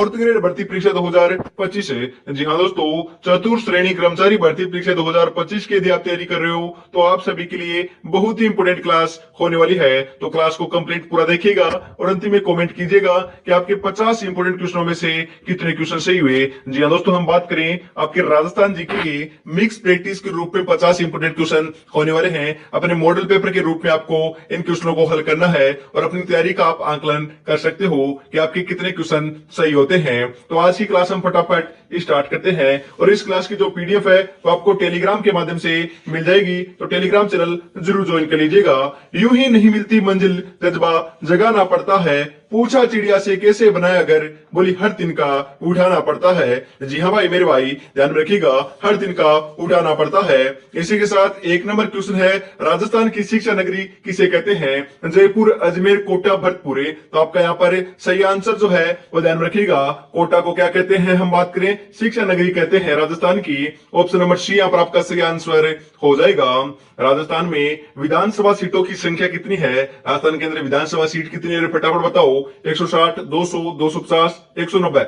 Fourth grade भर्ती परीक्षा 2025 है। जी हाँ दोस्तों, चतुर्थ श्रेणी कर्मचारी भर्ती परीक्षा 2025 की यदि आप तैयारी कर रहे हो तो आप सभी के लिए बहुत ही इंपोर्टेंट क्लास होने वाली है। तो क्लास को कंप्लीट पूरा देखिएगा और अंतिम में कमेंट कीजिएगा कि आपके 50 इंपोर्टेंट क्वेश्चनों में से कितने क्वेश्चन सही हुए। जी हाँ दोस्तों, हम बात करें आपके राजस्थान जीके के मिक्स प्रैक्टिस के रूप में 50 इंपोर्टेंट क्वेश्चन होने वाले हैं। अपने मॉडल पेपर के रूप में आपको इन क्वेश्चनों को हल करना है और अपनी तैयारी का आप आकलन कर सकते हो कि आपके कितने क्वेश्चन सही होते हैं। तो आज की क्लास हम फटाफट स्टार्ट करते हैं और इस क्लास की जो पीडीएफ है वो आपको टेलीग्राम के माध्यम से मिल जाएगी, तो टेलीग्राम चैनल जरूर ज्वाइन कर लीजिएगा। यूं ही नहीं मिलती मंजिल, जज्बा जगाना पड़ता है, पूछा चिड़िया से कैसे बनाया घर, बोली हर दिन का उठाना पड़ता है। जी हाँ भाई मेरे भाई, ध्यान में रखिएगा, हर दिन का उठाना पड़ता है। इसी के साथ एक नंबर क्वेश्चन है, राजस्थान की शिक्षा नगरी किसे कहते हैं? जयपुर, अजमेर, कोटा, भरतपुर। तो आपका यहाँ पर सही आंसर जो है वो ध्यान में रखिएगा, कोटा को क्या कहते हैं? हम बात करें शिक्षा नगरी कहते हैं राजस्थान की। ऑप्शन नंबर सी यहाँ पर आपका सही आंसर हो जाएगा। राजस्थान में विधानसभा सीटों की संख्या कितनी है? राजस्थान के अंदर विधानसभा सीट कितनी है? फटाफट बताओ। 160, 200, 250, 190।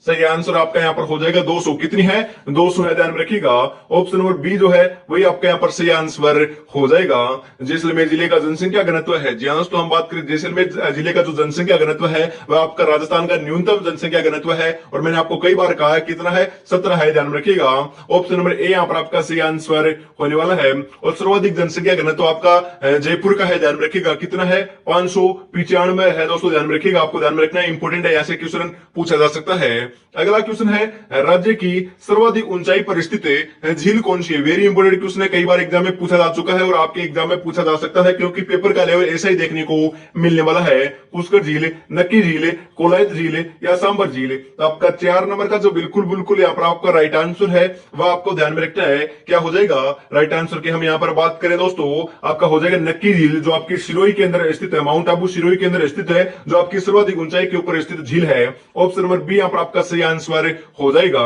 सही आंसर आपका यहाँ पर हो जाएगा 200। कितनी है? 200 है, ध्यान में रखिएगा। ऑप्शन नंबर बी जो है वही आपका यहाँ पर सही आंसर हो जाएगा। जैसलमेर जिले का जनसंख्या घनत्व है, जी हाँ दोस्तों, हम बात करें जैसलमेर जिले का जो जनसंख्या घनत्व है वह आपका राजस्थान का न्यूनतम जनसंख्या घनत्व है और मैंने आपको कई बार कहा है कितना है? 17 है, ध्यान में रखिएगा। ऑप्शन नंबर ए यहाँ पर आपका सही आंसर होने वाला है। और सर्वाधिक जनसंख्या घनत्व आपका जयपुर का है, ध्यान में रखिएगा। कितना है? 595 है दोस्तों, ध्यान में रखिएगा। आपको ध्यान में रखना है, इंपोर्टेंट है, ऐसे क्वेश्चन पूछा जा सकता है। अगला क्वेश्चन है, राज्य की सर्वाधिक ऊंचाई पर स्थित झील कौन सी है? वेरी इंपोर्टेंट क्वेश्चन है, कई बार एग्जाम में पूछा जा चुका है और आपके एग्जाम में पूछा जा सकता है, क्योंकि पेपर का लेवल ऐसा ही देखने को मिलने वाला है। पुष्कर झील, नक्की झील, कोलायत झील या सांबर झील। तो आपका 4 नंबर का जो बिल्कुल बिल्कुल यहाँ पर आपका राइट आंसर है वह आपको ध्यान में रखना है। क्या हो जाएगा राइट आंसर की? हम यहाँ पर बात करें दोस्तों, आपका हो जाएगा नक्की झील, जो आपकी सिरोही के अंदर स्थित है, माउंट आबू सिरोही के अंदर स्थित है, जो आपकी सर्वाधिक ऊंचाई के ऊपर स्थित झील है। ऑप्शन नंबर बी यहाँ पर आपका सही आंसर हो जाएगा।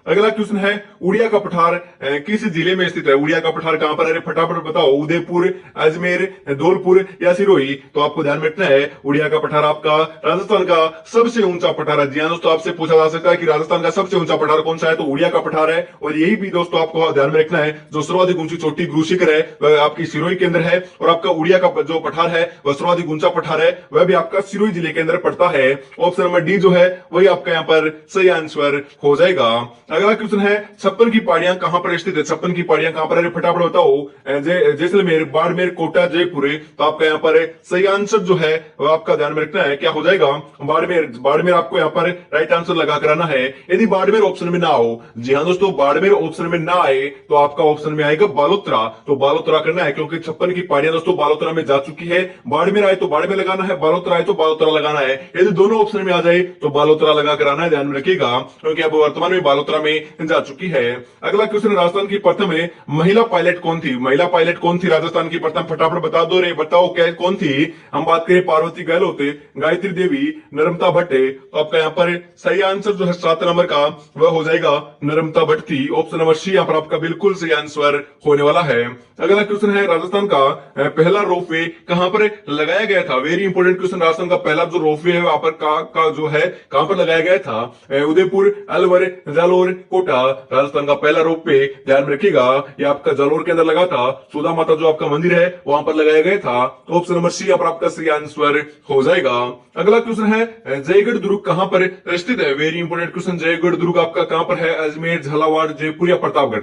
अगला क्वेश्चन है, उड़िया का पठार किस जिले में स्थित है? उड़िया का पठार कहां पर है? फटाफट बताओ। उदयपुर, अजमेर, धौलपुर या सिरोही? तो आपको ध्यान में रखना है, उड़िया का पठार आपका राजस्थान का सबसे ऊंचा पठार है। जी हाँ दोस्तों, आपसे पूछा जा सकता है कि राजस्थान का सबसे ऊंचा पठार कौन सा है, तो उड़िया का पठार है। और यही भी दोस्तों आपको ध्यान में रखना है, जो सर्वाधिक ऊंची चोटी गुरु शिखर है वह आपकी सिरोही के अंदर है और आपका उड़िया का जो पठार है वह सर्वाधिक ऊंचा पठार है, वह भी आपका सिरोही जिले के अंदर पड़ता है। ऑप्शन नंबर डी जो है वही आपका यहाँ पर सही आंसर हो जाएगा। अगला क्वेश्चन है, 56 की पहाड़ियां कहां पर स्थित है? 56 की पहाड़ियां कहां पर है? फटाफट बताओ। जैसलमेर, बाड़मेर, कोटा, जयपुर। तो आपका यहाँ पर सही आंसर जो है वो आपका ध्यान में रखना है, क्या हो जाएगा? बाड़मेर। बाड़मेर आपको यहाँ पर राइट आंसर लगा कराना है। यदि बाड़मेर ऑप्शन में ना हो, जी हाँ दोस्तों, बाड़मेर ऑप्शन में ना आए तो आपका ऑप्शन में आएगा बालोतरा। तो बालोतरा करना है, क्योंकि 56 की पहाड़ियां दोस्तों बालोतरा में जा चुकी है। बाड़मेर आए तो बाड़मेर लगाना है, बालोतरा आए तो बालोतरा लगाना है। यदि दोनों ऑप्शन में आ जाए तो बालोतरा लगा कराना है, ध्यान में रखिएगा, क्योंकि अब वर्तमान में बालोतरा में जा चुकी है। अगला क्वेश्चन, राजस्थान की प्रथम महिला पायलट कौन थी? महिला पायलट कौन थी राजस्थान की प्रथम? फटाफट बता दो रे, बताओ क्या कौन थी? हम बात करें पार्वती गहलोत, गायत्री देवी, नर्मदा भट्ट। तो आपका यहाँ पर सही आंसर जो है 7 नंबर का वह हो जाएगा नर्मदा भट्ट थी। ऑप्शन नंबर सी यहाँ पर आपका बिल्कुल सही आंसर होने वाला है। अगला क्वेश्चन है, राजस्थान का पहला रोपवे कहां पर लगाया गया था? वेरी इंपोर्टेंट क्वेश्चन, राजस्थान का पहला जो रोपवे है वहां पर का जो है कहां पर लगाया गया था? उदयपुर, अलवर, जालोर, कोटा। राजस्थान का पहला रोपवे ध्यान में रखिएगा ये आपका जालोर के अंदर लगा था। सुधा माता जो आपका मंदिर है वहां पर लगाया गया था। ऑप्शन नंबर सी यहाँ पर आपका सही आंसर हो जाएगा। अगला क्वेश्चन है, जयगढ़ दुर्ग कहां पर स्थित है? वेरी इंपोर्टेंट क्वेश्चन, जयगढ़ दुर्ग आपका कहां पर है? अजमेर, झालावाड़, जयपुर या प्रतापगढ़?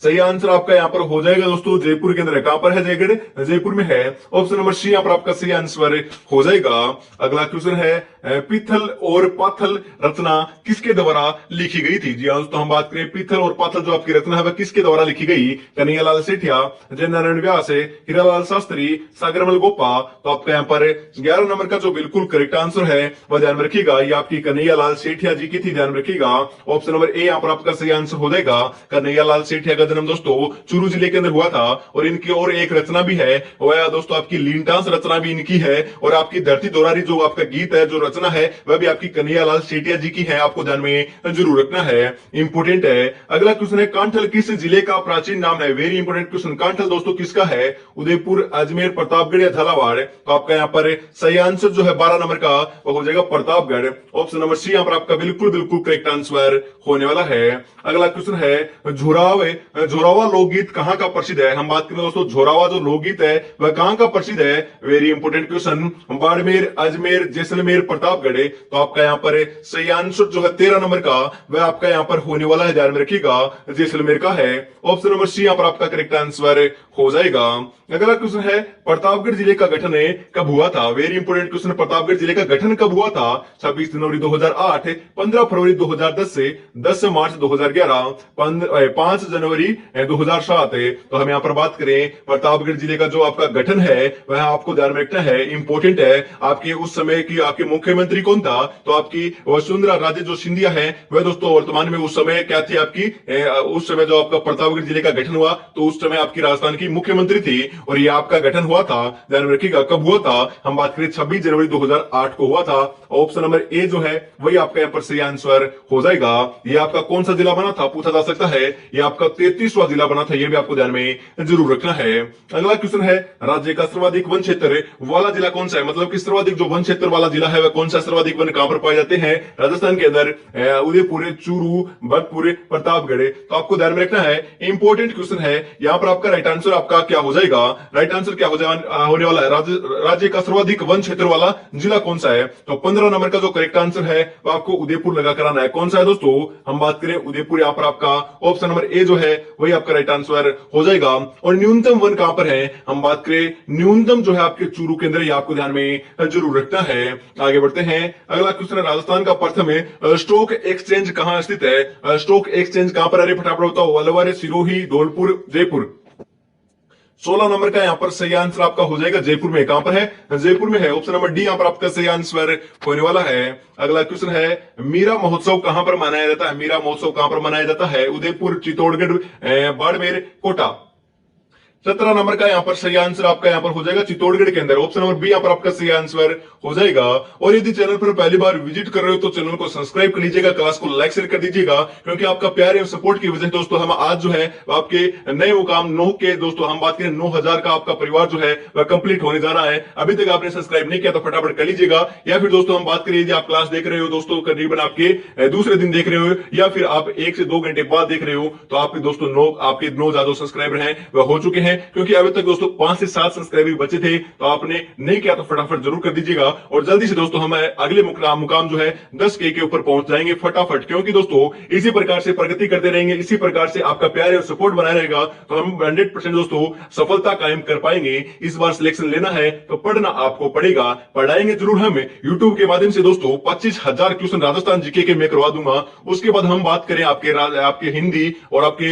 सही आंसर आपका यहाँ पर हो जाएगा दोस्तों जयपुर के अंदर है। कहां पर है जयगढ़? जयपुर में है। ऑप्शन नंबर सी यहाँ पर आपका सही आंसर हो जाएगा। अगला क्वेश्चन है, पिथल और पाथल रचना किसके द्वारा लिखी गई थी? जी हाँ दोस्तों, हम बात करें पिथल और पाथल जो आपकी रचना है वह किसके द्वारा लिखी गई? कन्हैयालाल सेठिया, जय नारायण व्यास, हीरालाल शास्त्री, सागरमल गोपा। तो आपका यहाँ पर 11 नंबर का जो बिल्कुल करेक्ट आंसर है वह ध्यान में रखिएगा, ये आपकी कन्हैयालाल सेठिया जी की थी, ध्यान में रखिएगा। ऑप्शन नंबर ए यहाँ पर आपका सही आंसर हो जाएगा। कन्हैयालाल सेठिया का जन्म दोस्तों चूरू जिले के अंदर हुआ था। और इनकी और एक रचना भी है, वह दोस्तों आपकी लीनटास रचना भी इनकी है। और आपकी धरती दोरारी जो आपका गीत है, जो रचना है, वह भी आपकी कन्हैयालाल सेठिया जी की है। आपको ध्यान में जरूर रखना है, इंपोर्टेंट है। अगला क्वेश्चन है, कांठल किस जिले का प्राचीन नाम है? Very important question. कांठल दोस्तों किसका है? उदयपुर, अजमेर, प्रतापगढ़ या झालावाड़? तो आपका यहाँ पर सही आंसर जो है 12 नंबर का वो हो जाएगा प्रतापगढ़। ऑप्शन नंबर सी यहाँ पर आपका बिल्कुल बिल्कुल करेक्ट आंसर होने वाला है। अगला क्वेश्चन है, झोरावा लोकगीत कहाँ का प्रसिद्ध है? हम बात करें दोस्तों झोरावा जो लोकगीत है वह कहाँ का प्रसिद्ध है? Very important question. Barmer, Ajmer, Jaisalmer, Pratapgarh? तो आपका यहाँ पर सही आंसर जो है 13 नंबर का वह आपका यहाँ पर होने वाला है, ध्यान में रखिएगा, जैसलमेर का है। ऑप्शन नंबर सी यहाँ पर आपका करेक्ट आंसर हो जाएगा। अगला क्वेश्चन है, प्रतापगढ़ जिले का गठन कब हुआ था? Very important question. प्रतापगढ़ जिले का गठन कब हुआ था? 26 जनवरी 2008, 15 फरवरी 2010 से 10 मार्च 2011, 5 जनवरी 2007। तो हम यहाँ पर बात करें प्रतापगढ़ जिले का जो आपका गठन है वह आपको ध्यान में रखना है, इंपोर्टेंट है। आपके उस समय की आपके मुख्यमंत्री कौन था? तो आपकी वसुंधरा राजे जो सिंधिया है वह दोस्तों वर्तमान में उस समय क्या थी आपकी, उस समय जो आपका प्रतापगढ़ जिले का गठन हुआ तो उस समय आपकी राजस्थान की मुख्यमंत्री थी। और ये आपका गठन हुआ था, ध्यान में रखिएगा, कब हुआ था? हम बात करें 26 जनवरी 2008 को हुआ था। ऑप्शन नंबर ए जो है वही आपका यहाँ पर सही आंसर हो जाएगा। ये आपका कौन सा जिला बना था पूछा जा सकता है, ये आपका 33वां जिला बना था, ये भी आपको ध्यान में जरूर रखना है। अगला क्वेश्चन है, राज्य का सर्वाधिक वन क्षेत्र वाला जिला कौन सा है? मतलब कि सर्वाधिक जो वन क्षेत्र वाला जिला है वह कौन सा? सर्वाधिक वन कहां पर पाए जाते हैं राजस्थान के अंदर? उदयपुर, चूरू, भरतपुर, प्रतापगढ़? तो आपको ध्यान में रखना है, इंपोर्टेंट क्वेश्चन है। यहाँ पर आपका राइट आंसर आपका क्या हो जाएगा? राइट आंसर क्या होने वाला है? राज्य का सर्वाधिक वन क्षेत्र वाला जिला कौन सा है? तो 15 नंबर का जो करेक्ट आंसर है वो आपको उदयपुर लगा कराना है। कौन सा है दोस्तों? हम बात करें उदयपुर, यहाँ पर आपका ऑप्शन नंबर ए जो है वही आपका राइट आंसर हो जाएगा। और न्यूनतम वन कहां पर है? हम बात करें न्यूनतम जो है आपके चूरू के अंदर, ये आपको ध्यान में जरूर रखना है। आगे बढ़ते हैं, अगला क्वेश्चन है, राजस्थान का प्रथम स्टॉक एक्सचेंज कहां स्थित है? स्टॉक एक्सचेंज कहां पर? अरे फटाफट बताओ। अलवर, सिरोही, धौलपुर, जयपुर? 16 नंबर का यहाँ पर सही आंसर आपका हो जाएगा जयपुर में। कहां पर है? जयपुर में है। ऑप्शन नंबर डी यहाँ पर आपका सही आंसर होने वाला है। अगला क्वेश्चन है, मीरा महोत्सव कहां पर मनाया जाता है? मीरा महोत्सव कहां पर मनाया जाता है? उदयपुर, चित्तौड़गढ़, बाड़मेर, कोटा? 17 नंबर का यहाँ पर सही आंसर आपका यहाँ पर हो जाएगा चित्तौड़गढ़ के अंदर। ऑप्शन नंबर बी यहाँ पर आपका सही आंसर हो जाएगा। और यदि चैनल पर पहली बार विजिट कर रहे हो तो चैनल को सब्सक्राइब कर लीजिएगा, क्लास को लाइक शेयर कर दीजिएगा, क्योंकि आपका प्यार एवं सपोर्ट की वजह से दोस्तों हम आज जो है आपके नए मुकाम 9 के दोस्तों हम बात करें 9000 का आपका परिवार जो है वह कंप्लीट होने जा रहा है। अभी तक आपने सब्सक्राइब नहीं किया तो फटाफट कर लीजिएगा। या फिर दोस्तों हम बात करें यदि आप क्लास देख रहे हो दोस्तों करीबन आपके दूसरे दिन देख रहे हो या फिर आप 1 से 2 घंटे बाद देख रहे हो तो आपके दोस्तों आपके 9 ज्यादा सब्सक्राइबर हैं वह हो चुके हैं। क्योंकि अभी तक दोस्तों 5 से 7 सब्सक्राइबर बचे थे तो आपने नहीं किया तो फटाफट जरूर कर दीजिएगा। और जल्दी से दोस्तों हम अगले मुकाम जो है 10K के ऊपर पहुंच जाएंगे फटाफट, क्योंकि दोस्तों इसी प्रकार से प्रगति करते रहेंगे, इसी प्रकार से आपका प्यार और सपोर्ट बना रहेगा तो हम 100% दोस्तों सफलता कायम कर पाएंगे। इस बार सिलेक्शन लेना है तो पढ़ना आपको पड़ेगा, पढ़ाएंगे जरूर हम यूट्यूब के माध्यम से दोस्तों। 25,000 क्वेश्चन राजस्थान जीके के मैं करवा दूंगा। उसके बाद हम बात करें आपके हिंदी और आपके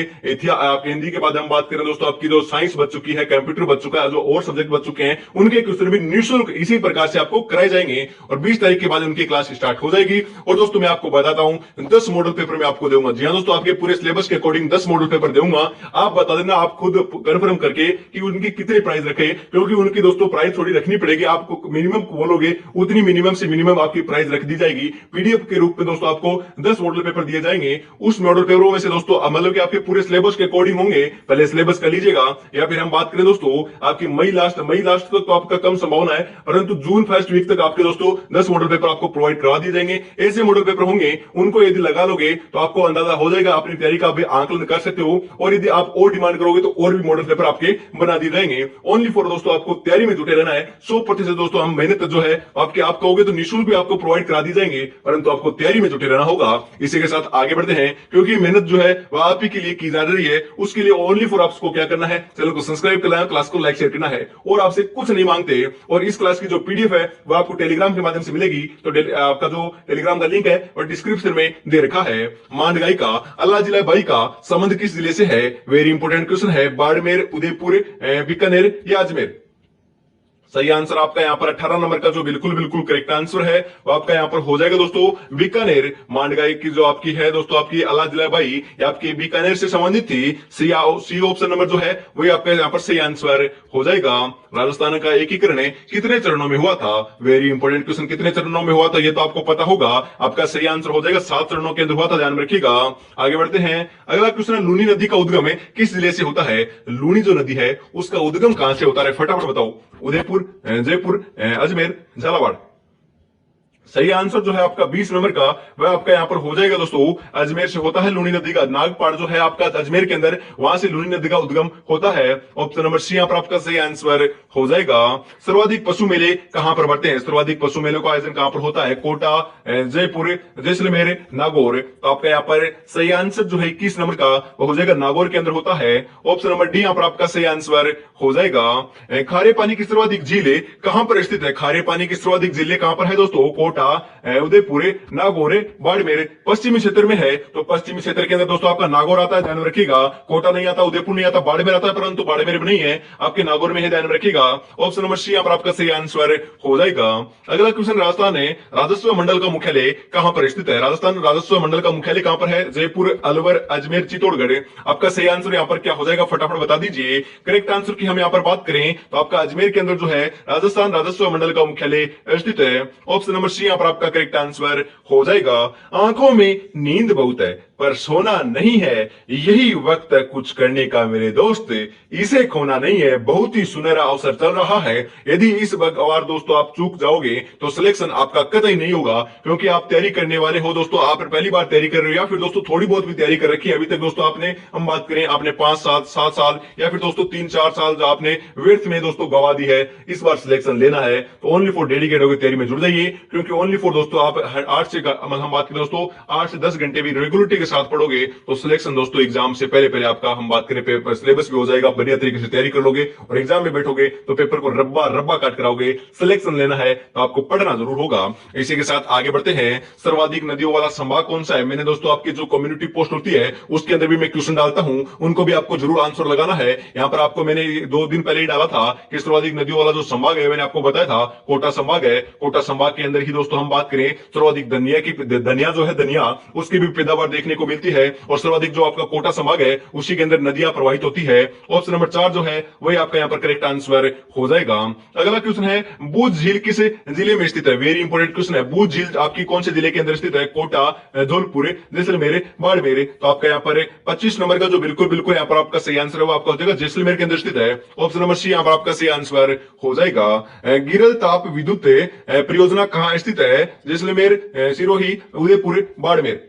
हिंदी के बाद हम बात करें दोस्तों आपकी जो साइंस बच चुकी है, कंप्यूटर बच चुका है, जो और सब्जेक्ट बच चुके हैं उनके क्वेश्चन भी निःशुल्क इसी प्रकार से आपको कराए जाएंगे। और 20 तारीख के बाद उनकी क्लास स्टार्ट हो जाएगी। और दोस्तों मैं आपको बताता हूं 10 मॉडल पेपर में आपको दूंगा। जी हाँ दोस्तों, आपके पूरे सिलेबस के अकॉर्डिंग 10 मॉडल पेपर दूंगा। आप बता देना, आप खुद कंफर्म करके कि उनकी कितने प्राइस रखे, क्योंकि उनकी दोस्तों प्राइस थोड़ी रखनी पड़ेगी। आपको मिनिमम बोलोगे उतनी मिनिमम से मिनिमम आपकी प्राइस रख दी जाएगी। पीडीएफ के रूप में दोस्तों आपको 10 मॉडल पेपर दिए जाएंगे। उस मॉडल पेपरों में से दोस्तों मतलब कि आपके पूरे सिलेबस के अकॉर्डिंग होंगे, पहले सिलेबस कर लीजिएगा। या फिर हम बात करें दोस्तों आपकी मई लास्ट तक तो आपका कम संभावना है, परंतु जून फर्स्ट वीक तक आपके दोस्तों 10 मॉडल पेपर आपको प्रोवाइड करवा दिए जाएंगे। ऐसे मॉडल पेपर होंगे उनको यदि लगा लोगे तो आपको अंदाजा हो जाएगा, अपनी तैयारी का भी आंकलन कर सकते हो। और यदि आप और डिमांड करोगे तो और भी मॉडल पेपर आपके बना दिए जाएंगे। ओनली फॉर दोस्तों आपको तैयारी में जुटे रहना है। 100% दोस्तों हम मेहनत जो है आपके आप कहोगे तो निःशुल्क भी आपको प्रोवाइड करा दी जाएंगे, परंतु आपको तैयारी में जुटे रहना होगा। इसी के साथ आगे बढ़ते हैं, क्योंकि मेहनत जो है वह आप ही के लिए की जा रही है। उसके लिए ओनली फॉर आपको क्या करना है, चैनल को सब्सक्राइब करना है, क्लास को लाइक शेयर करना है और आपसे कुछ नहीं मांगते। और इस क्लास की जो पीडीएफ है वो आपको टेलीग्राम के माध्यम से मिलेगी। तो आपका जो टेलीग्राम का लिंक है और डिस्क्रिप्शन में दे रखा है। मांडगाई का अल्लाह जिला बाई का संबंध किस जिले से है? वेरी इंपोर्टेंट क्वेश्चन है। बाड़मेर, उदयपुर, बीकानेर या अजमेर? सही आंसर आपका यहाँ पर 18 नंबर का जो बिल्कुल बिल्कुल करेक्ट आंसर है वो आपका यहाँ पर हो जाएगा दोस्तों बीकानेर। मांडगाई की जो आपकी है दोस्तों आपकी अला जलाबाई ये आपकी बीकानेर से संबंधित थी। सी ऑप्शन नंबर जो है वही आपका यहाँ पर सही आंसर हो जाएगा। राजस्थान का एकीकरण कितने चरणों में हुआ था? वेरी इंपॉर्टेंट क्वेश्चन, कितने चरणों में हुआ था ये तो आपको पता होगा। आपका सही आंसर हो जाएगा 7 चरणों के अंदर हुआ था, ध्यान में रखिएगा। आगे बढ़ते हैं, अगला क्वेश्चन है लूनी नदी का उद्गम किस जिले से होता है? लूनी जो नदी है उसका उद्गम कहां से होता है? फटाफट बताओ। उदयपुर, जयपुर, अजमेर, झालावाड़। सही आंसर जो है आपका 20 नंबर का वह आपका यहाँ पर हो जाएगा दोस्तों अजमेर से होता है लूनी नदी का। नागपाड़ जो है आपका अजमेर के अंदर, वहां से लूनी नदी का उद्गम होता है। ऑप्शन नंबर सी यहाँ पर आपका सही आंसर हो जाएगा। सर्वाधिक पशु मेले कहां पर बढ़ते हैं? सर्वाधिक पशु मेले का आयोजन कहां पर होता है? कोटा, जयपुर, जैसलमेर, नागौर। तो आपका यहाँ पर सही आंसर जो है 21 नंबर का वो हो जाएगा नागौर के अंदर होता है। ऑप्शन नंबर डी यहाँ पर आपका सही आंसर हो जाएगा। खारे पानी की सर्वाधिक झील कहां पर स्थित है? खारे पानी की सर्वाधिक झील कहां पर है दोस्तों? कोटा, उदयपुर, नागौर, बाड़मेर। पश्चिमी क्षेत्र में है तो पश्चिमी क्षेत्र के अंदर दोस्तों आपका नागौर आता है, ध्यान में रखिएगा। कोटा नहीं आता, उदयपुर नहीं आता, बाड़मेर आता है, परंतु बाड़मेर में नहीं है, आपके नागौर में है, ध्यान में रखिएगा। ऑप्शन नंबर सी यहाँ पर आपका सही आंसर हो जाएगा। अगला क्वेश्चन, राजस्थान है राजस्व मंडल का मुख्यालय कहां पर स्थित है? राजस्थान राजस्व मंडल का मुख्यालय कहां पर है? जयपुर, अलवर, अजमेर, चित्तौड़गढ़। आपका सही आंसर यहाँ पर क्या हो जाएगा? फटाफट बता दीजिए। करेक्ट आंसर की हम यहाँ पर बात करें तो आपका अजमेर के अंदर जो है राजस्थान राजस्व मंडल का मुख्यालय स्थित है। ऑप्शन नंबर सी यहाँ पर आपका करेक्ट आंसर हो जाएगा। आंखों में नींद बहुत है पर सोना नहीं है, यही वक्त है कुछ करने का मेरे दोस्त, इसे खोना नहीं है, बहुत ही सुनहरा अवसर चल रहा है। यदि इस बार दोस्तों आप चूक जाओगे तो सिलेक्शन आपका कतई नहीं होगा, क्योंकि आप तैयारी करने वाले हो दोस्तों, आप पहली बार तैयारी कर रहे हो या फिर दोस्तों थोड़ी बहुत भी तैयारी कर रखी है अभी तक दोस्तों आपने, हम बात करें आपने 5 साल 7 साल या फिर दोस्तों 3-4 साल जो आपने व्यर्थ में दोस्तों गवा दी है, इस बार सिलेक्शन लेना है तो ओनली फॉर डेडिकेट होकर तैयारी में जुड़ जाइए। क्योंकि ओनली फॉर दोस्तों आप 8 से हम बात करें दोस्तों 8 से 10 घंटे भी रेगुलरिटी के साथ पढ़ोगे तो सिलेक्शन दोस्तों एग्जाम से पहले आपका हम बात करें पेपर सिलेबस भी हो जाएगा, बढ़िया तरीके से तैयारी कर लोगे और एग्जाम में बैठोगे तो पेपर को रब्बा काट कराओगे। सिलेक्शन लेना है तो आपको पढ़ना जरूर होगा। इसी के साथ आगे बढ़ते हैं, सर्वाधिक नदियों वाला संभाग कौन सा है? मैंने दोस्तों आपकी जो कम्युनिटी पोस्ट होती है उसके अंदर भी मैं क्वेश्चन डालता हूं, उनको भी आपको जरूर आंसर लगाना है। यहाँ पर आपको मैंने 2 दिन पहले ही डाला था कि सर्वाधिक नदियों वाला जो संभाग है, मैंने आपको बताया था कोटा संभाग है। कोटा संभाग के अंदर ही दोस्तों हम बात करें सर्वाधिक धनिया जो है धनिया उसकी भी पैदावार देखने को मिलती है और सर्वाधिक जो आपका कोटा संभाग है उसी के अंदर नदियां प्रवाहित होती है। ऑप्शन नंबर 4 जो है वही आपका यहाँ पर करेक्ट आंसर हो जाएगा। अगला क्वेश्चन है, बूझ झील किस जिले में स्थित है? वेरी इंपॉर्टेंट क्वेश्चन है। बूझ झील आपकी कौन से जिले के अंदर स्थित है? कोटा, धौलपुर, जैसलमेर, बाड़मेर। तो आपका यहाँ पर 25 नंबर का जो बिल्कुल यहाँ पर आपका सही आंसर है वो आपका हो जाएगा जैसलमेर के अंदर स्थित है। ऑप्शन नंबर सी यहाँ पर आपका सही आंसर हो जाएगा। गिरल ताप विद्युत परियोजना कहां स्थित है? जैसलमेर, सिरोही, उदयपुर, बाड़मेर।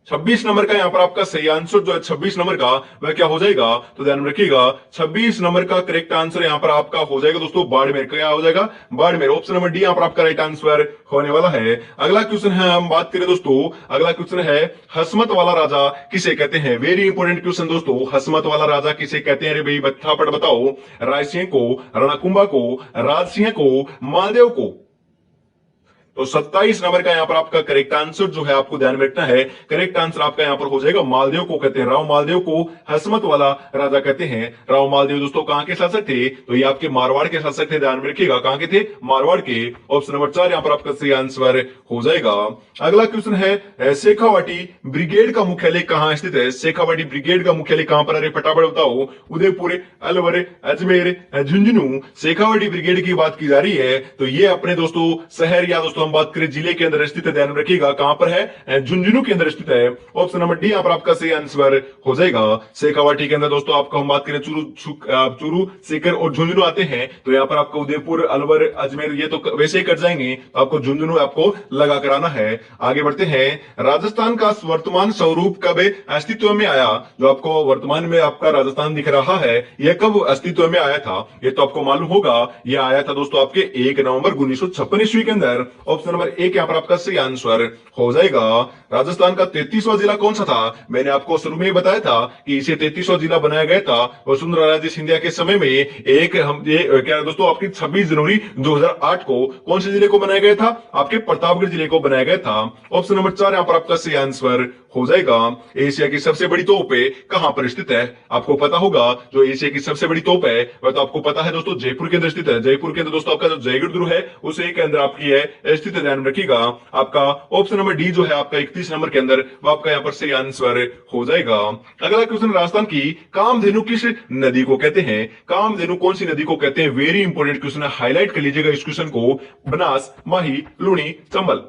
26 नंबर का यहाँ पर आपका सही आंसर जो है 26 नंबर का वह क्या हो जाएगा? तो ध्यान में रखिएगा 26 नंबर का करेक्ट आंसर यहाँ पर आपका हो जाएगा दोस्तों बाड़मेर। क्या हो जाएगा? बाड़मेर। ऑप्शन नंबर डी यहाँ पर आपका राइट आंसर होने वाला है। अगला क्वेश्चन है, हम बात करें दोस्तों, अगला क्वेश्चन है हसमत वाला राजा किसे कहते हैं? वेरी इंपॉर्टेंट क्वेश्चन दोस्तों, हसमत वाला राजा किसे कहते हैं? अरे भाई फटाफट बताओ। रायसिंह को, रणकुंभा को, राजसिंह को, मालदेव को। तो 27 नंबर का यहाँ पर आपका करेक्ट आंसर जो है आपको ध्यान में रखना है। करेक्ट आंसर आपका यहाँ पर हो जाएगा मालदेव को कहते हैं। राव मालदेव को हसमत वाला राजा कहते हैं। राव मालदेव दोस्तों कहां के शासक थे? तो ये आपके मारवाड़ के शासक थे, ध्यान में रखिएगा। कहां के थे? मारवाड़ के। ऑप्शन नंबर 4 यहाँ पर आपका सही आंसर हो जाएगा। अगला क्वेश्चन है, शेखावाटी ब्रिगेड का मुख्यालय कहां स्थित है? शेखावाटी ब्रिगेड का मुख्यालय कहां पर? अरे फटाफट बताओ। उदयपुर, अलवर, अजमेर, झुंझुनू। शेखावाटी ब्रिगेड की बात की जा रही है तो ये अपने दोस्तों शहर या दोस्तों हम बात करें जिले के अंदर स्थित है, ध्यान में रखिएगा। कहां पर है? झुंझुनू के अंदर स्थित है। ऑप्शन नंबर डी यहाँ पर आपका सही आंसर हो जाएगा। शेखावाटी के अंदर दोस्तों आपको हम बात करें चूरू, सीकर और झुंझुनू आते हैं तो यहाँ पर आपको उदयपुर, अलवर, अजमेर ये तो वैसे ही कर जाएंगे, तो आपको झुंझुनू आपको लगा कराना है। आगे बढ़ते हैं, राजस्थान का वर्तमान स्वरूप कब अस्तित्व में आया? जो आपको वर्तमान में आपका राजस्थान दिख रहा है यह कब अस्तित्व में आया था? ये तो आपको मालूम होगा। यह आया था दोस्तों आपके 1 नवंबर 1956 ईस्वी के अंदर। ऑप्शन नंबर 1 यहाँ पर आपका सही आंसर हो जाएगा। राजस्थान का 33वां जिला कौन सा था? मैंने आपको शुरू में ही बताया था कि इसे 33वां जिला बनाया गया था वसुंधरा राजे सिंधिया के समय में। क्या दोस्तों आपकी 26 जनवरी 2008 को कौन से जिले को बनाया गया था? आपके प्रतापगढ़ जिले को बनाया गया था। ऑप्शन नंबर 4 यहाँ पर आपका सही आंसर हो जाएगा। एशिया की सबसे बड़ी तोप कहां पर स्थित है? आपको पता होगा जो एशिया की सबसे बड़ी तोप है वह तो आपको पता है दोस्तों जयपुर के अंदर स्थित है। जयपुर के अंदर दोस्तों आपका जो जयगढ़ दुर्ग है उसे के अंदर आपकी है स्थित है, ध्यान में रखिएगा। आपका ऑप्शन नंबर डी जो है आपका 31 नंबर के अंदर वो आपका यहाँ पर सही आंसर हो जाएगा। अगला क्वेश्चन, राजस्थान की कामधेनु किस नदी को कहते हैं? कामधेनु कौन सी नदी को कहते हैं? वेरी इंपोर्टेंट क्वेश्चन है, हाईलाइट कर लीजिएगा इस क्वेश्चन को। बनास, माही, लूणी, चंबल।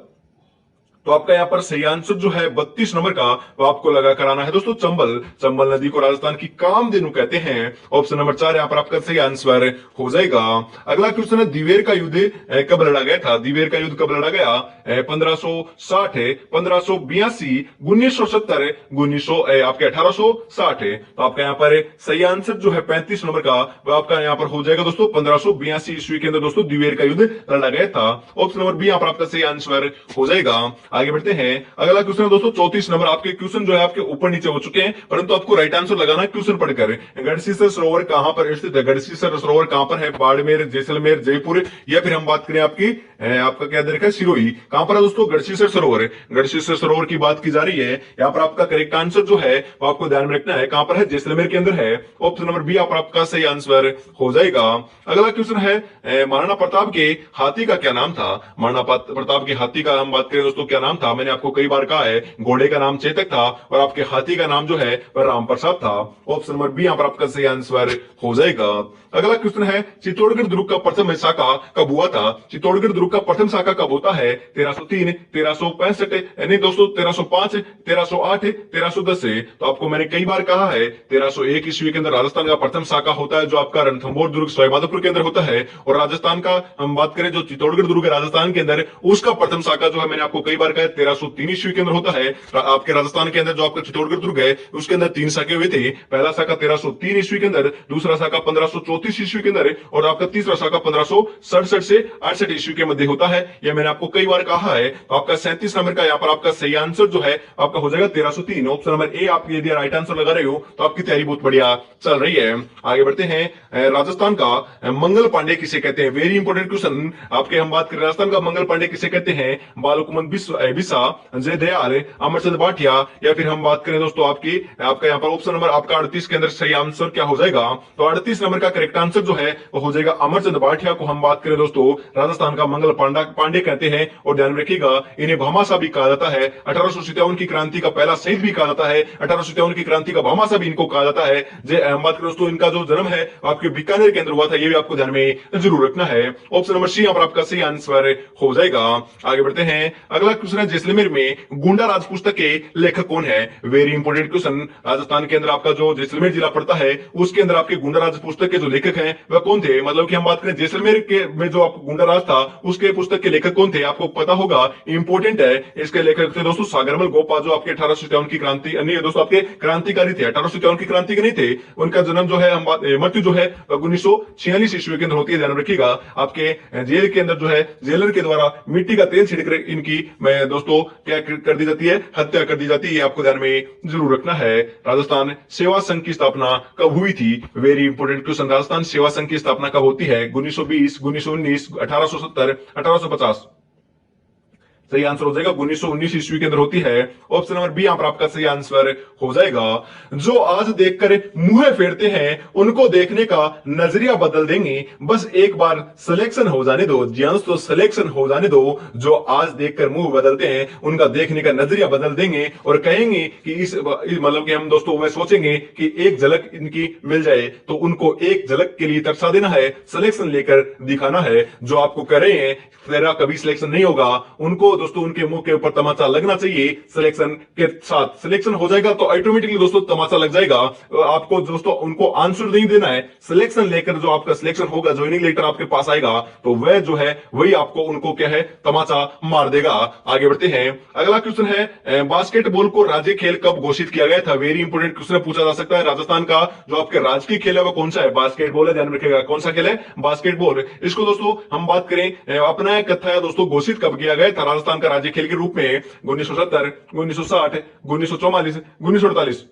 तो आपका यहाँ पर सही आंसर जो है 32 नंबर का वो आपको लगा कराना है दोस्तों, चंबल। चंबल नदी को राजस्थान की कामधेनु कहते हैं। ऑप्शन नंबर 4 यहाँ पर आपका सही आंसर हो जाएगा। अगला क्वेश्चन है, दिवेर का युद्ध कब लड़ा गया था? दिवेर का युद्ध कब लड़ा गया? 1560, 1582, 1970, 1900 आपके 1860। तो आपका यहाँ पर सही आंसर जो है 35 नंबर का वो आपका यहाँ पर हो जाएगा दोस्तों, 1582 ईस्वी के अंदर दोस्तों दिवेर का युद्ध लड़ा गया था। ऑप्शन नंबर बी यहाँ पर आपका सही आंसर हो जाएगा। आगे बढ़ते हैं। अगला क्वेश्चन है दोस्तों 34 नंबर। आपके क्वेश्चन जो है आपके ऊपर नीचे हो चुके हैं, परंतु आपको राइट आंसर लगाना है क्वेश्चन पढ़कर। गढ़सीसर सरोवर कहां पर स्थित है? गढ़सीसर सरोवर कहां पर है? बाड़मेर, जैसलमेर, जयपुर, या फिर हम बात करें आपकी आपका क्या देखा है सिरोही, कहां पर है दोस्तों? गढ़सीसर सरोवर। गढ़सीसर सरोवर की बात की जा रही है। यहाँ पर आपका करेक्ट आंसर जो है वो आपको ध्यान में रखना है, कहां पर है? जैसलमेर के अंदर है। ऑप्शन नंबर बी यहाँ पर आपका सही आंसर हो जाएगा। अगला क्वेश्चन है, महाराणा प्रताप के हाथी का क्या नाम था? महाराणा प्रताप के हाथी का हम बात करें दोस्तों क्या नाम था? मैंने आपको कई बार कहा है, घोड़े का नाम चेतक था और आपके हाथी का नाम जो है वह राम प्रसाद था। ऑप्शन नंबर बी यहाँ पर आपका सही आंसर हो जाएगा। अगला क्वेश्चन है, चित्तौड़गढ़ दुर्ग का प्रथम शाखा कब हुआ था? चित्तौड़गढ़ दुर्ग का प्रथम शाखा कब होता है? 1303, 1365, नहीं दोस्तों 1305, 1308, 1310 से। तो आपको मैंने कई बार कहा है 1301 ईस्वी के अंदर राजस्थान का प्रथम शाखा होता है जो आपका रणथंभौर दुर्ग सवाईमाधोपुर के अंदर होता है। और राजस्थान का हम बात करें जो चित्तौड़गढ़ दुर्ग है राजस्थान के अंदर, उसका प्रथम शाखा जो है मैंने आपको कई बार कहा 1303 ईस्वी के अंदर होता है। आपके राजस्थान के अंदर जो आपका चित्तौड़गढ़ दुर्ग है उसके अंदर 3 शाखे हुए थे। पहला शाखा 1303 ईस्वी के अंदर, दूसरा शाखा 1534 ईस्वी के अंदर और आपका तीसरा शाखा 1567 से 68 ईस्वी के मध्य होता है। यह मैंने आपको कई बार कहा है। तो आपका 37 नंबर का यहाँ पर आपका सही आंसर जो है आपका हो जाएगा 1303। ऑप्शन नंबर ए आप यदि राइट आंसर लगा रहे हो तो आपकी तैयारी बहुत बढ़िया चल रही है। आगे बढ़ते हैं। राजस्थान का मंगल पांडे किसे कहते हैं? Very important question. आपके हम बात करें राजस्थान का मंगल पांडे किसे कहते हैं? बालकुमंद बिसा, जय दयाल, अमरचंद भाटिया, या फिर हम बात करें दोस्तों आपका यहाँ पर ऑप्शन नंबर आपका 38 के अंदर सही आंसर क्या हो जाएगा? तो 38 नंबर का करेक्ट आंसर जो है वो हो जाएगा अमरचंद भाटिया को हम बात करें दोस्तों राजस्थान का मंगल पांडे कहते हैं। और ध्यान में रखिएगा इन्हें भामाशाह भी कहा जाता है। 1857 की क्रांति का पहला शहीद भी कहा जाता है। 1857 की क्रांति का भामाशाह भी इनको कहा जाता है। हम बात करें दोस्तों इनका जो जन्म है आपके बीकानेर के अंदर हुआ था, ये भी आपको ध्यान में जरूर रखना है। ऑप्शन नंबर सी यहाँ पर आपका सही आंसर हो जाएगा। आगे बढ़ते हैं। अगला क्वेश्चन है, जैसलमेर में गुंडा राज पुस्तक के लेखक कौन है? Very important question. राजस्थान के अंदर आपका जो जैसलमेर जिला पड़ता है उसके अंदर आपके गुंडा राज पुस्तक के जो लेखक हैं वह कौन थे? मतलब कि हम बात करें जैसलमेर के में जो आपको गुंडा राज था उसके पुस्तक के लेखक कौन थे? आपको पता होगा, इंपोर्टेंट है। इसके लेखक थे दोस्तों सागरमल गोपा जो आपके 1857 की क्रांति नहीं दोस्तों आपके क्रांतिकारी थे, 1857 की क्रांति के नहीं थे। उनका जन्म जो है हम बात मृत्यु जो है 1946 ईस्वी के अंदर होती है। ध्यान रखिएगा आपके जेल के अंदर जो है जेलर के द्वारा मिट्टी का तेल छिड़क इनकी मैं दोस्तों क्या कर दी जाती है? हत्या कर दी जाती है। आपको ध्यान में जरूर रखना है। राजस्थान सेवा संघ की स्थापना कब हुई थी? Very important question. राजस्थान सेवा संघ की स्थापना कब होती है? 1920, 1919, 1870, 1850। सही आंसर हो जाएगा 1919 ईस्वी के अंदर होती है। ऑप्शन नंबर बी यहाँ पर आपका सही आंसर हो जाएगा। जो आज देखकर मुंह फेरते हैं उनको देखने का नजरिया बदल देंगे, बस एक बार सिलेक्शन हो जाने दो। जी हाँ, तो सिलेक्शन हो जाने दो। जो आज देखकर मुंह बदलते हैं उनका देखने का नजरिया बदल देंगे और कहेंगे कि इस मतलब कि हम दोस्तों वह सोचेंगे कि एक झलक इनकी मिल जाए तो उनको एक झलक के लिए तरसा देना है, सिलेक्शन लेकर दिखाना है। जो आपको कह रहे हैं तेरा कभी सिलेक्शन नहीं होगा, उनको दोस्तों उनके मुंह के ऊपर तमाचा लगना चाहिए। सिलेक्शन के साथ सिलेक्शन हो जाएगा तो ऑटोमेटिकली दोस्तों तमाचा लग जाएगा। आपको दोस्तों उनको आंसर नहीं देना है, सिलेक्शन लेकर जो आपका सिलेक्शन होगा, ज्वाइनिंग लेटर आपके पास आएगा तो वह जो है वही आपको उनको क्या है तमाचा मार देगा। आगे बढ़ते हैं। अगला क्वेश्चन है, बास्केटबॉल को राज्य खेल कब घोषित किया गया था? वेरी इंपोर्टेंट क्वेश्चन पूछा जा सकता है। राजस्थान का जो आपके राजकीय खेल है वो कौन सा है? बास्केटबॉल है। ध्यान रखिएगा कौन सा खेल है? बास्केटबॉल। इसको दोस्तों हम बात करें अपना कथा है दोस्तों घोषित कब किया गया था राजस्थान का राज्य खेल के रूप में? 1970, 1960, 1944, 1948।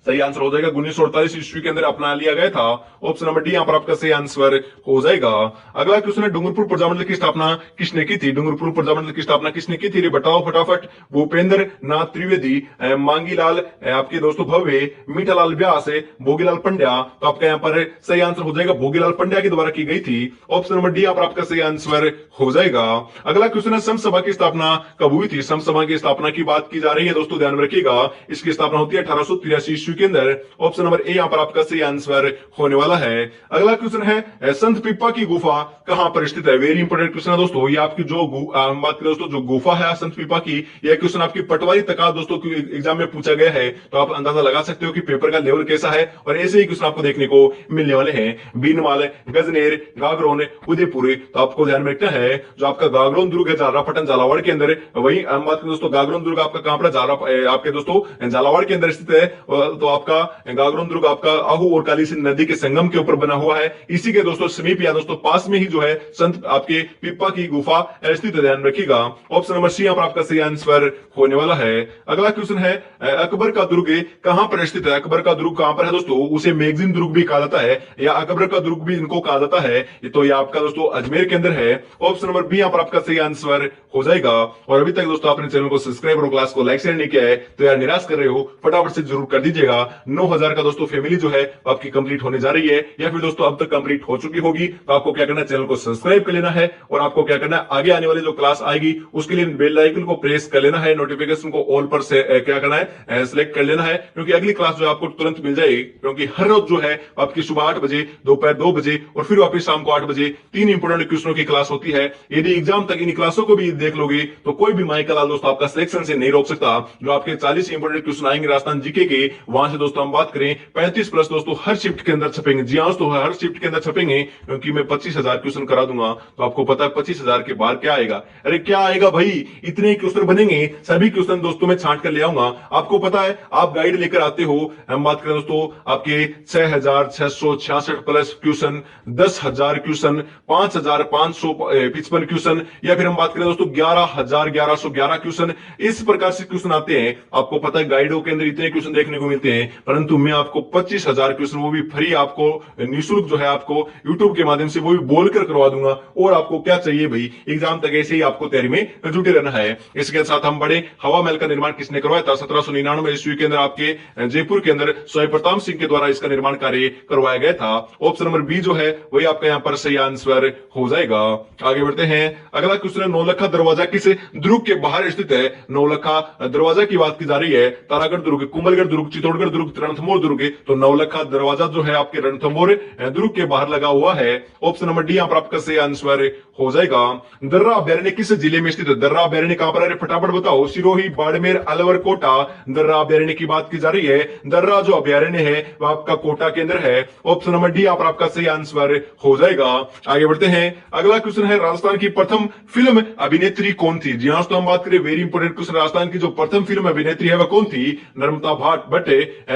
सही आंसर हो जाएगा 1948 ईस्वी के अंदर अपना लिया गया था। ऑप्शन नंबर डी यहाँ पर आपका सही आंसर हो जाएगा। अगला क्वेश्चन है, डूंगरपुर प्रजामंडल की स्थापना किसने की थी? डूंगरपुर प्रजामंडल की स्थापना किसने की थी? रे बताओ फटाफट। भूपेंद्र नाथ त्रिवेदी, मांगीलाल आपके दोस्तों भव्य, मीठालाल व्यास, भोगीलाल पंड्या। तो आपका यहाँ पर सही आंसर हो जाएगा भोगीलाल पंड्या के द्वारा की गई थी। ऑप्शन नंबर डी यहाँ पर आपका सही आंसर हो जाएगा। अगला क्वेश्चन है, संत सभा की स्थापना कब हुई थी? संत सभा की स्थापना की बात की जा रही है दोस्तों, ध्यान में रखिएगा। इसकी स्थापना होती है 1883 ईस्वी के अंदर। ऑप्शन नंबर ए यहाँ पर आपका सही आंसर होने वाला है। अगला क्वेश्चन है, संत पिप्पा की गुफा कहां पर स्थित है? वेरी इंपोर्टेंट क्वेश्चन है दोस्तों। ये आपकी जो हम बात करें दोस्तों, जो गुफा है संत पिप्पा की, यह क्वेश्चन आपकी पटवारी तक दोस्तों एग्जाम में पूछा गया है, तो आप अंदाजा लगा सकते हो कि पेपर का लेवल कैसा है। और ऐसे ही क्वेश्चन आपको देखने को मिलने वाले हैं। बीनमाल, गजनेर, गागरोन, उदयपुर। तो आपको ध्यान में रखना है, जो आपका गागरोन दुर्ग है झालरापाटन झालावाड़ के अंदर, वही हम बात करें दोस्तों, गागरोन दुर्ग आपका कहां पर आपके दोस्तों झालावाड़ के अंदर स्थित है। तो आपका गागरोन दुर्ग आपका आहू और काली सिंध नदी के संगम के ऊपर बना हुआ है। इसी के दोस्तों समीप या दोस्तों पास में ही जो है संत आपके पिप्पा की गुफा स्थित है, ध्यान रखिएगा। ऑप्शन नंबर सी यहाँ पर आपका सही आंसर होने वाला है। अगला क्वेश्चन है, अकबर का दुर्ग कहां पर स्थित है? अकबर का दुर्ग कहां पर है दोस्तों? उसे मैगजीन दुर्ग भी कहा जाता है, या अकबर का दुर्ग भी इनको कहा जाता है। तो ये आपका दोस्तों अजमेर के अंदर है। ऑप्शन नंबर बी यहाँ पर आपका सही आंसर हो जाएगा। और अभी तक दोस्तों आपने चैनल को सब्सक्राइब और क्लास को लाइक शेयर नहीं किया है, तो यार निराश कर रहे हो, फटाफट से जरूर कर दीजिएगा। 9000 का दोस्तों फैमिली जो है आपकी कंप्लीट होने जा रही है, या फिर दोस्तों अब तक कंप्लीट हो चुकी होगी। तो आपको क्या करना है, चैनल को सब्सक्राइब कर लेना है, और आपको क्या करना है, आगे आने वाली जो क्लास आएगी उसके लिए बेल आइकन को प्रेस कर लेना है, नोटिफिकेशन को ऑल पर से क्या करना है, सिलेक्ट कर लेना है, क्योंकि अगली क्लास जो आपको तुरंत मिल जाएगी। क्योंकि हर रोज जो है आपकी सुबह 8 बजे, दोपहर 2 बजे और फिर वापिस शाम को 8 बजे 3 इंपोर्टेंट क्वेश्चनों की क्लास होती है। यदि एग्जाम तक इन क्लासों को भी देख लोगे तो कोई भी माइकल लाल दोस्तों आपका सिलेक्शन से नहीं रोक सकता। जो आपके 40 इंपोर्टेंट क्वेश्चन आएंगे राजस्थान जीके के, वहां से दोस्तों हम बात करें 35 प्लस दोस्तों हर शिफ्ट के अंदर छपेंगे। जी हाँ दोस्तों, हर शिफ्ट के अंदर छपेंगे, क्योंकि मैं 25,000 क्वेश्चन करा दूंगा। तो आपको पता है 25,000 के बाहर क्या आएगा? अरे क्या आएगा भाई, इतने क्वेश्चन बनेंगे, सभी क्वेश्चन दोस्तों मैं छांट कर ले आऊंगा। आपको पता है आप गाइड लेकर आते हो, हम बात करें दोस्तों आपके 6,666 प्लस क्वेश्चन, 10,000 क्वेश्चन, 5,555 क्वेश्चन, या फिर हम बात करें दोस्तों 11,1111 क्वेश्चन। इस प्रकार से क्वेश्चन आते हैं। आपको पता है गाइडों के अंदर इतने क्वेश्चन देखने को मिलते हैं, परंतु मैं आपको 25,000 क्वेश्चन, वो भी फ्री, आपको निःशुल्क जो है आपको यूट्यूब के माध्यम से वो भी बोलकर करवा दूंगा। और आपको क्या चाहिए भाई, एग्जाम तक ऐसे ही आपको तैयारी में जुटे रहना है। इसके साथ हम बड़े हवा महल का निर्माण किसने करवाया था? 1799 ईस्वी के अंदर आपके जयपुर के अंदर स्वयं प्रताप सिंह के द्वारा इसका निर्माण कार्य करवाया गया था। ऑप्शन नंबर बी जो है वही आपका यहाँ पर सही आंसर हो जाएगा। आगे बढ़ते हैं। अगला क्वेश्चन है, नौलखा दरवाजा किस दुर्ग के बाहर स्थित है? नौलखा दरवाजा की बात की जा रही है। तारागढ़ दुर्ग, कुंभलगढ़ दुर्ग, चित्तौड़गढ़ दुर्ग, रणथंभौर दुर्ग। तो नौलखा दरवाजा जो है आपके रणथंभौर दुर्ग के बाहर लगा हुआ है। ऑप्शन नंबर डी यहाँ पर आपका सही आंसर हो जाएगा। दर्रा अभ्यारण्य किस जिले में स्थित है? दर्रा अभ्यारण्य कहां पर है? फटाफट बताओ। सिरोही, बाड़मेर, अलवर, कोटा। दर्रा अभ्यारण्य की बात की जा रही है। दर्रा जो अभ्यारण्य है वह आपका कोटा के अंदर है। ऑप्शन नंबर डी यहाँ पर आपका सही आंसर हो जाएगा। आगे बढ़ते हैं। अगला क्वेश्चन है, राजस्थान की प्रथम फिल्म अभिनेत्री कौन थी? जी हाँ, तो हम बात करें वेरी इंपोर्टेंट क्वेश्चन, राजस्थान की जो प्रथम फिल्म अभिनेत्री है वह कौन थी? नर्मदा भट्ट,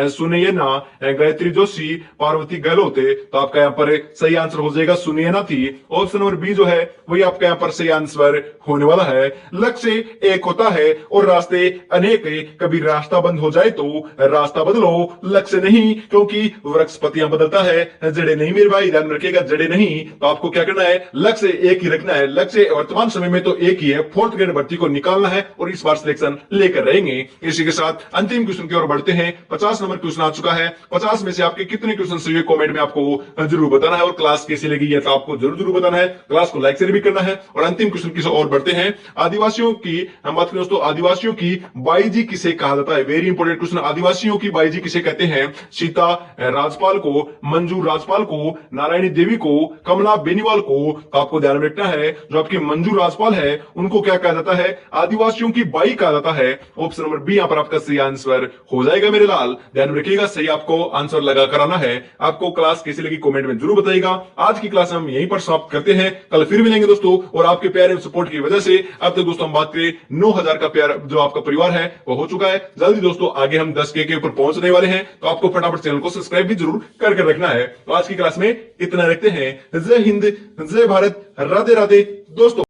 सुनैना, गायत्री जोशी, पार्वती गहलोत। तो आपका यहाँ पर सही आंसर हो जाएगा सुनैना थी। ऑप्शन नंबर बी जो है वही आपका यहाँ पर सही आंसर होने वाला है। लक्ष्य एक होता है और रास्ते अनेक, कभी रास्ता बंद हो जाए तो रास्ता बदलो, लक्ष्य नहीं, क्योंकि वृक्ष पत्तियां बदलता है, जड़े नहीं मेरे भाई, ध्यान रखिएगा, जड़े नहीं। तो आपको क्या करना है, लक्ष्य एक ही रखना है। लक्ष्य वर्तमान समय में तो एक ही है, 4th ग्रेड भर्ती को निकालना है और इस बार सिलेक्शन लेकर रहेंगे। इसी के साथ अंतिम क्वेश्चन की ओर बढ़ते हैं। 50 नंबर क्वेश्चन आ चुका है। 50 में से आपके कितने क्वेश्चन सही है कमेंट में आपको जरूर बताना है, और क्लास कैसी लगी है तो आपको जरूर बताना है। क्लास को लाइक शेयर भी करना है। और अंतिम क्वेश्चन की ओर बढ़ते हैं। आदिवासियों की हम बात करें दोस्तों, आदिवासियों की बाईजी किसे कहा जाता है? Very important question. आदिवासियों की बाईजी किसे कहते हैं? सीता राजपाल को, मंजू राजपाल को, नारायणी देवी को, कमला बेनीवाल को। तो आपको ध्यान में रखना है, जो आपकी मंजू राजपाल है उनको क्या कहा जाता है? आदिवासियों की बाई कहा जाता है। ऑप्शन नंबर बी यहाँ पर आपका सही आंसर हो जाएगा मेरे लाल, ध्यान रखिएगा, सही आपको आंसर लगा कराना है। आपको क्लास कैसी लगी कमेंट में जरूर बताइएगा। आज की क्लास हम यहीं पर समाप्त करते हैं, कल फिर मिलेंगे दोस्तों। और आपके प्यार एवं सपोर्ट की वजह से अब तक दोस्तों हम बात करें 9000 का प्यार जो आपका परिवार है वो हो चुका है। जल्दी दोस्तों आगे हम 10K के ऊपर पहुंचने वाले हैं, तो आपको फटाफट चैनल को सब्सक्राइब भी जरूर करके रखना है। तो आज की क्लास में इतना रखते हैं। जय हिंद, जय भारत, राधे राधे दोस्तों।